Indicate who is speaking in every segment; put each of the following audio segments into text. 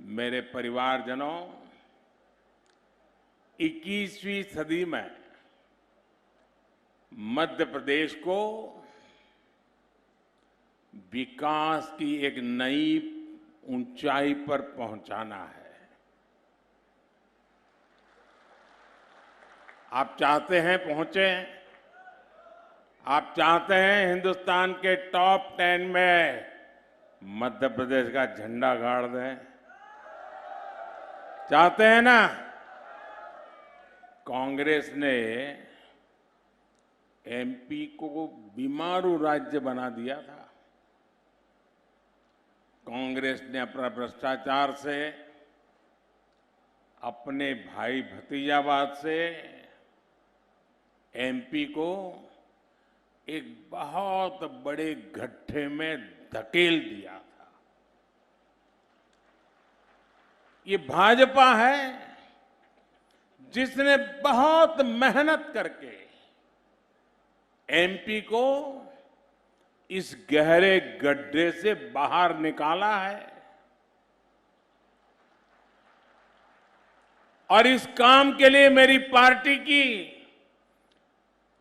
Speaker 1: मेरे परिवारजनों, 21वीं सदी में मध्य प्रदेश को विकास की एक नई ऊंचाई पर पहुंचाना है। आप चाहते हैं पहुंचे? आप चाहते हैं हिंदुस्तान के टॉप 10 में मध्य प्रदेश का झंडा गाड़ दें? चाहते हैं ना? कांग्रेस ने एमपी को बीमारू राज्य बना दिया था। कांग्रेस ने अपना भ्रष्टाचार से, अपने भाई भतीजावाद से एमपी को एक बहुत बड़े गड्ढे में धकेल दिया था। ये भाजपा है जिसने बहुत मेहनत करके एमपी को इस गहरे गड्ढे से बाहर निकाला है और इस काम के लिए मेरी पार्टी की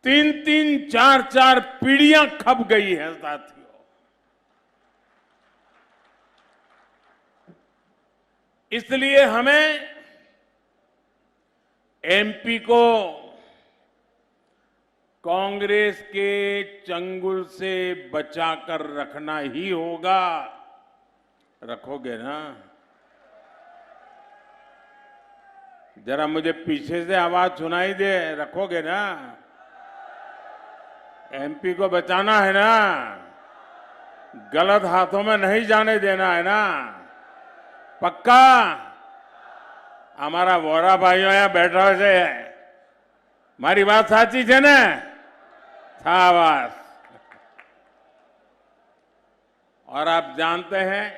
Speaker 1: 3-3, 4-4 पीढ़ियां खप गई है साथियों। इसलिए हमें एमपी को कांग्रेस के चंगुल से बचाकर रखना ही होगा। रखोगे ना? जरा मुझे पीछे से आवाज सुनाई दे। रखोगे ना? एमपी को बचाना है ना? गलत हाथों में नहीं जाने देना है ना? पक्का? हमारा वोरा भाइयों यहां बैठा है, मारी बात साची है ना? शाबाश। और आप जानते हैं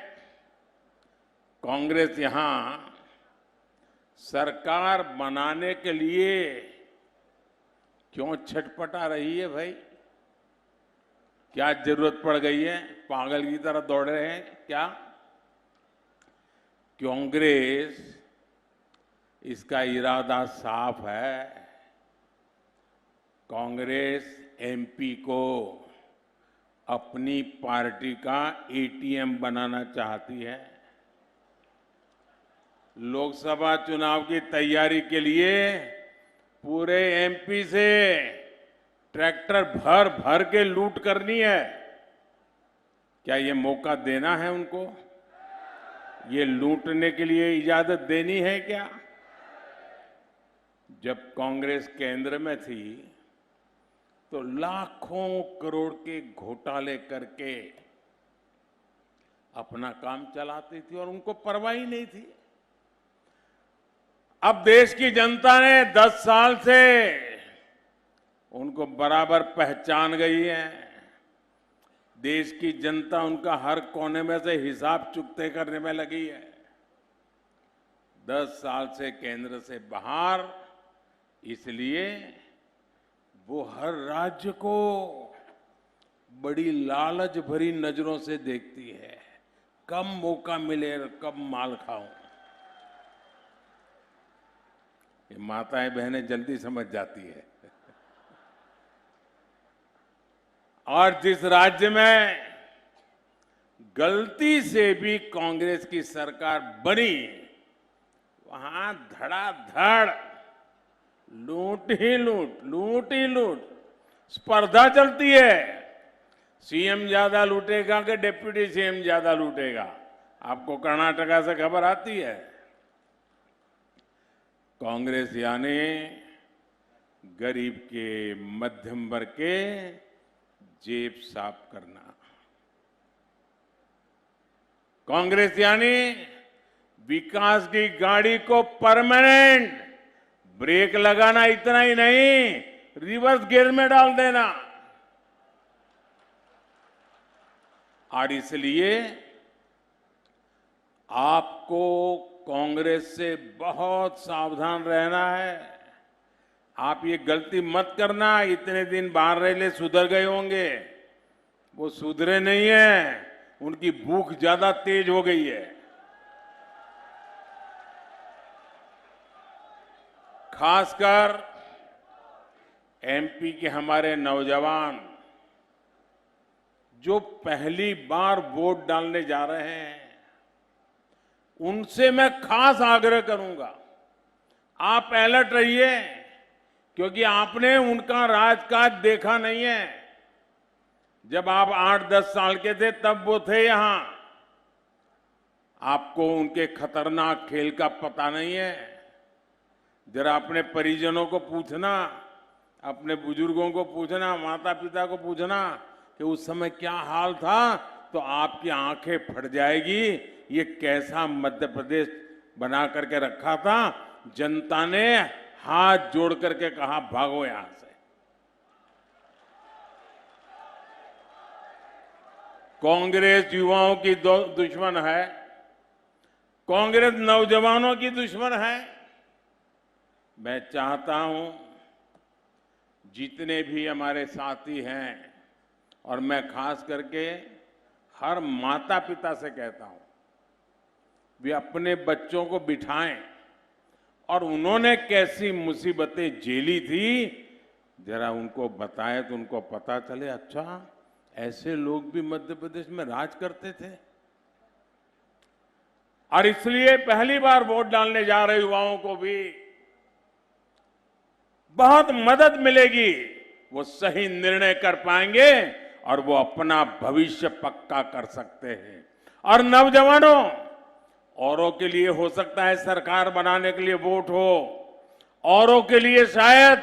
Speaker 1: कांग्रेस यहां सरकार बनाने के लिए क्यों छटपटा रही है भाई? क्या जरूरत पड़ गई है? पागल की तरह दौड़ रहे हैं क्या? कांग्रेस, इसका इरादा साफ है। कांग्रेस एमपी को अपनी पार्टी का एटीएम बनाना चाहती है। लोकसभा चुनाव की तैयारी के लिए पूरे एमपी से ट्रैक्टर भर भर के लूट करनी है। क्या ये मौका देना है उनको? ये लूटने के लिए इजाजत देनी है क्या? जब कांग्रेस केंद्र में थी तो लाखों करोड़ के घोटाले करके अपना काम चलाती थी और उनको परवाह ही नहीं थी। अब देश की जनता ने 10 साल से उनको बराबर पहचान गई है। देश की जनता उनका हर कोने में से हिसाब चुकते करने में लगी है। 10 साल से केंद्र से बाहर, इसलिए वो हर राज्य को बड़ी लालच भरी नजरों से देखती है। कब मौका मिले, कब माल खाऊं। ये माताएं बहनें जल्दी समझ जाती है। और जिस राज्य में गलती से भी कांग्रेस की सरकार बनी, वहां धड़ाधड़ लूट ही लूट स्पर्धा चलती है। सीएम ज्यादा लूटेगा कि डिप्टी सीएम ज्यादा लूटेगा? आपको कर्नाटका से खबर आती है। कांग्रेस यानी गरीब के, मध्यम वर्ग के जेब साफ करना। कांग्रेस यानी विकास की गाड़ी को परमानेंट ब्रेक लगाना, इतना ही नहीं, रिवर्स गियर में डाल देना। और इसलिए आपको कांग्रेस से बहुत सावधान रहना है। आप ये गलती मत करना। इतने दिन बाहर रहे सुधर गए होंगे, वो सुधरे नहीं है। उनकी भूख ज्यादा तेज हो गई है। खासकर एमपी के हमारे नौजवान जो पहली बार वोट डालने जा रहे हैं, उनसे मैं खास आग्रह करूंगा, आप अलर्ट रहिए, क्योंकि आपने उनका राजकाज देखा नहीं है। जब आप 8-10 साल के थे तब वो थे यहां। आपको उनके खतरनाक खेल का पता नहीं है। जरा अपने परिजनों को पूछना, अपने बुजुर्गों को पूछना, माता पिता को पूछना कि उस समय क्या हाल था, तो आपकी आंखें फट जाएगी। ये कैसा मध्य प्रदेश बना करके रखा था। जनता ने हाथ जोड़ करके कहा भागो यहां से। कांग्रेस युवाओं की दुश्मन है, कांग्रेस नौजवानों की दुश्मन है। मैं चाहता हूं जितने भी हमारे साथी हैं, और मैं खास करके हर माता पिता से कहता हूं, वे अपने बच्चों को बिठाएं और उन्होंने कैसी मुसीबतें झेली थी जरा उनको बताएं तो उनको पता चले, अच्छा ऐसे लोग भी मध्य प्रदेश में राज करते थे। और इसलिए पहली बार वोट डालने जा रहे युवाओं को भी बहुत मदद मिलेगी। वो सही निर्णय कर पाएंगे और वो अपना भविष्य पक्का कर सकते हैं। और नौजवानों, औरों के लिए हो सकता है सरकार बनाने के लिए वोट हो, औरों के लिए शायद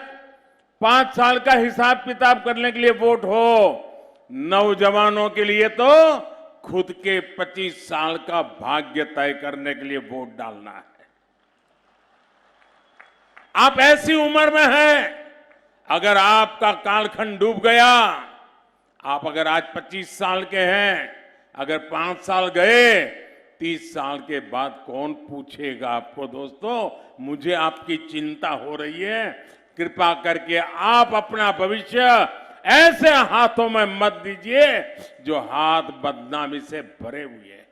Speaker 1: 5 साल का हिसाब किताब करने के लिए वोट हो, नौजवानों के लिए तो खुद के 25 साल का भाग्य तय करने के लिए वोट डालना है। आप ऐसी उम्र में हैं, अगर आपका कालखंड डूब गया, आप अगर आज 25 साल के हैं, अगर 5 साल गए, 30 साल के बाद कौन पूछेगा आपको। दोस्तों, मुझे आपकी चिंता हो रही है। कृपा करके आप अपना भविष्य ऐसे हाथों में मत दीजिए जो हाथ बदनामी से भरे हुए हैं।